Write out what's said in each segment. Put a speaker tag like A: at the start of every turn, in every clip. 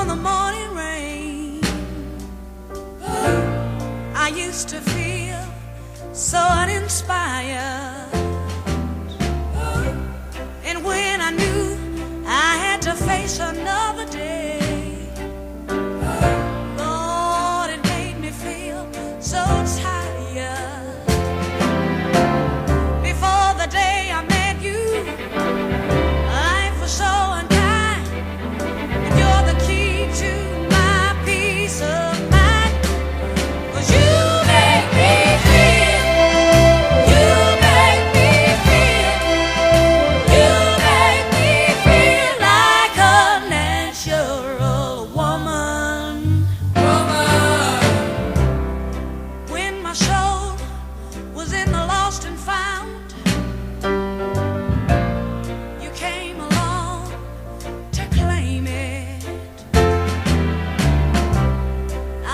A: before the morning rain. I used to feel so uninspired, and when I knew I had to face another day, Lord, it made me feel so tired. Before the day I met you, life was so unkind, and you're the key to my peace of mind. 'Cause you make me feel, you make me feel, you make me feel like a natural woman. When my soul was in the lost and found, you came along to claim it.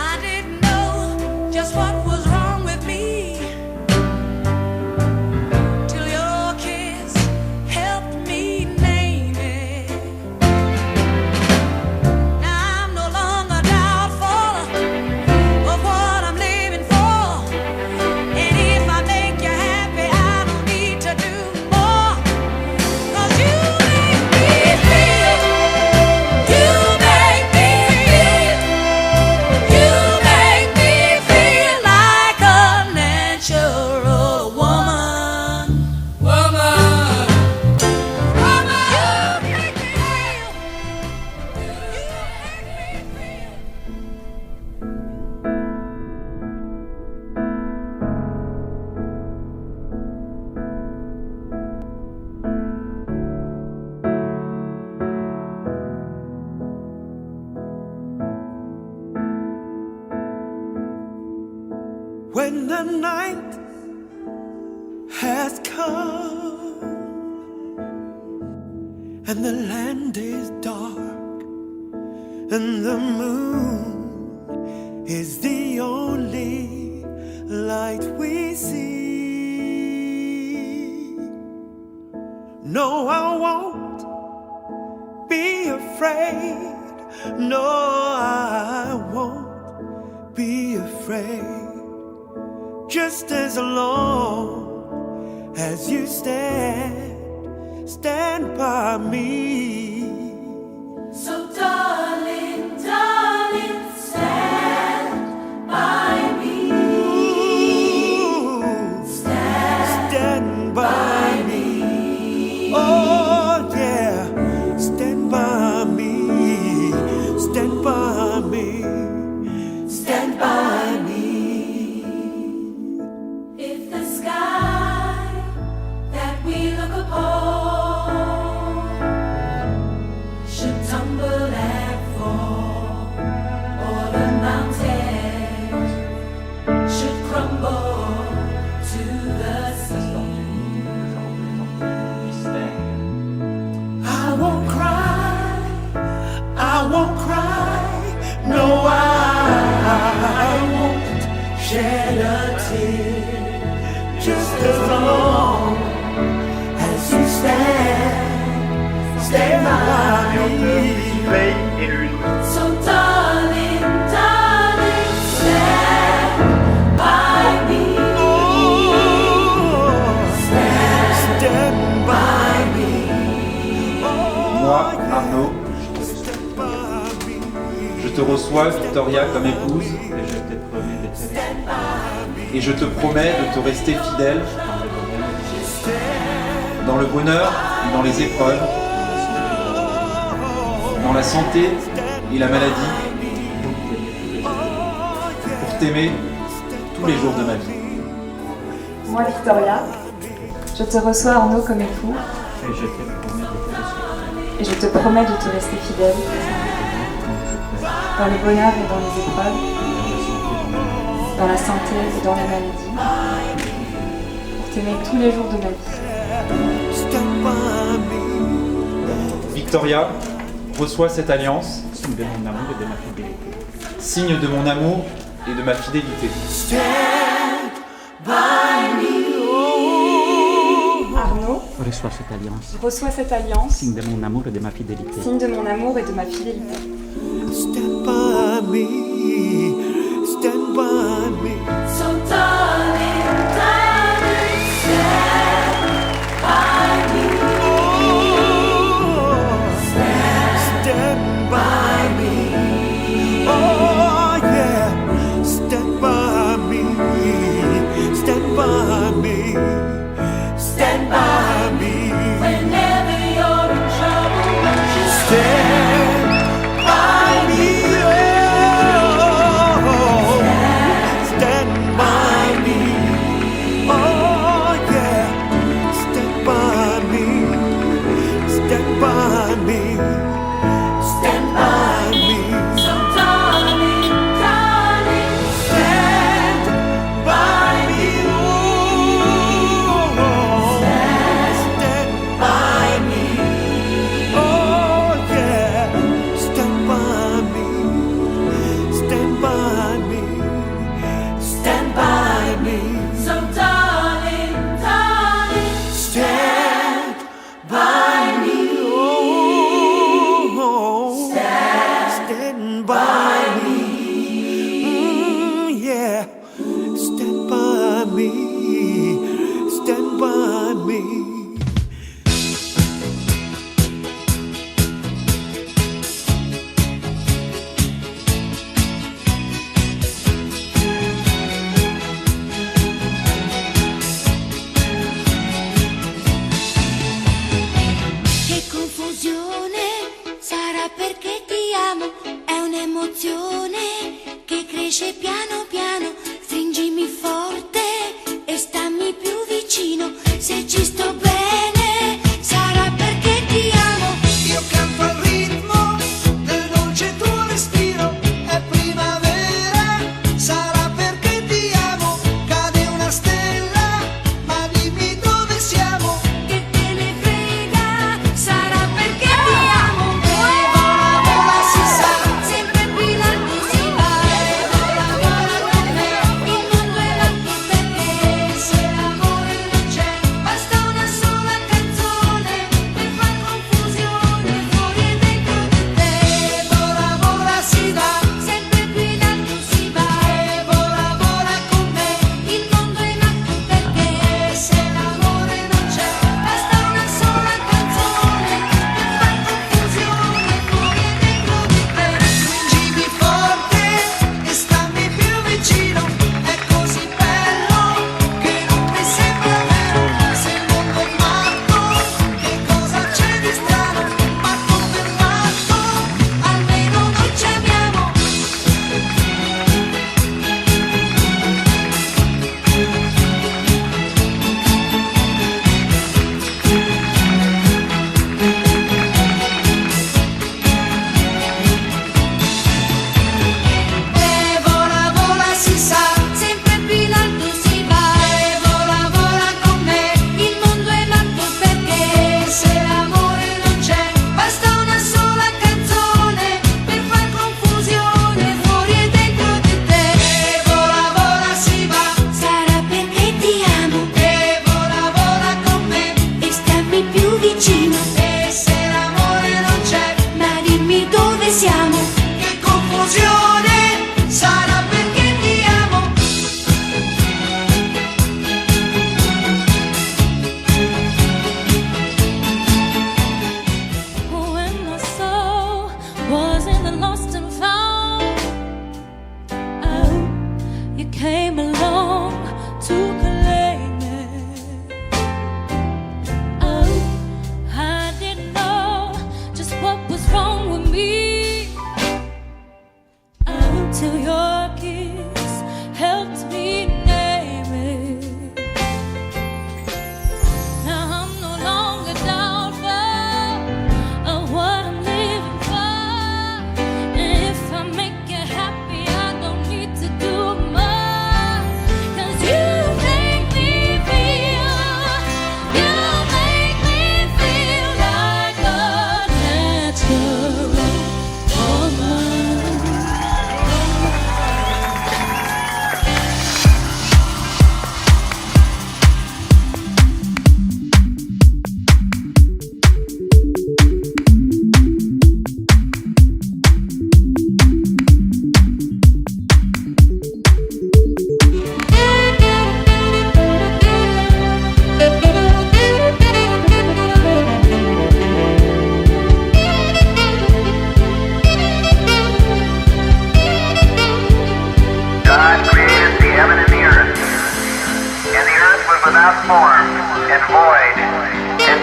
A: I didn't know just what was wrong with me till your kiss helped me name it. Now I'm no longer doubtful of what I'm living for, and if I make you happy, I don't need to do more. 'Cause you make me feel, you make me feel, you make me feel like a natural woman. Woman, woman, you make me feel, you make me feel.
B: When the night has come and the land is dark and the moon is the only light we see. No, I won't be afraid. No, I won't be afraid. Just as long as you stand by me.
A: So darling, darling, stand by me. Stand
B: by me. Oh yeah, stand by me. Stand by me. Stand by me.
A: If the sky that we look upon should tumble and fall, or the mountains should crumble to the sea,
B: I won't cry. I won't cry. No, I won't shed a tear. Just as long as you stand by me.
A: so darling, darling, stand by me.
B: Stand by me.
C: Moi, Arnaud,
B: Stand by me.
C: je te reçois, Victoria, comme épouse, et je te promets de te rester fidèle dans le bonheur et dans les épreuves, dans la santé et la maladie, pour t'aimer tous les jours de ma vie.
D: Moi, Victoria, je te reçois Arnaud comme époux et je te promets de te rester fidèle dans le bonheur et dans les épreuves, dans la santé et dans la maladie, pour t'aimer tous les jours de ma vie.
C: Victoria, reçois cette alliance, signe de mon amour et de ma fidélité.
D: Arnaud,
E: reçois cette alliance,
D: Je reçois cette alliance,
E: signe de mon amour et de ma fidélité.
D: signe de mon amour et de ma fidélité.
B: Stand by me, stand by me.
A: So darling, darling, stand by me.
B: Stand by me. Oh yeah, stand by me, stand by me, stand by me.
A: Whenever you're in trouble, won't you
B: Stand by me. Oh, stand by me. Oh yeah, stand by me, stand by me, stand by me.
A: So darling, darling,
B: Stand by me, oh, stand by me, oh yeah, stand by me, stand by me, stand by me,
A: so darling, darling,
B: stand by me, oh, stand by me. Yeah, stand by me, stand by me.
A: che confusione, sarà perché ti amo, è un'emozione che cresce piano piano, stringimi forte e stammi più vicino, se ci sto bene, sarà perché ti amo.
B: Io canto al ritmo del dolce tuo respiro, è primavera, sarà perché ti amo, cade una stella, ma dimmi dove siamo.
A: Che te ne frega, sarà perché ti amo.
B: Vola, vola, si sa,
A: Sempre più in alto si va. Il mondo è l'altro perché se l'amore non c'è, basta una sola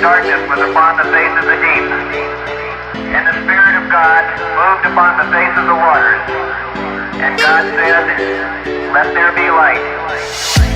F: darkness was upon the face of the deep, and the Spirit of God moved upon the face of the waters. And God said, "Let there be light."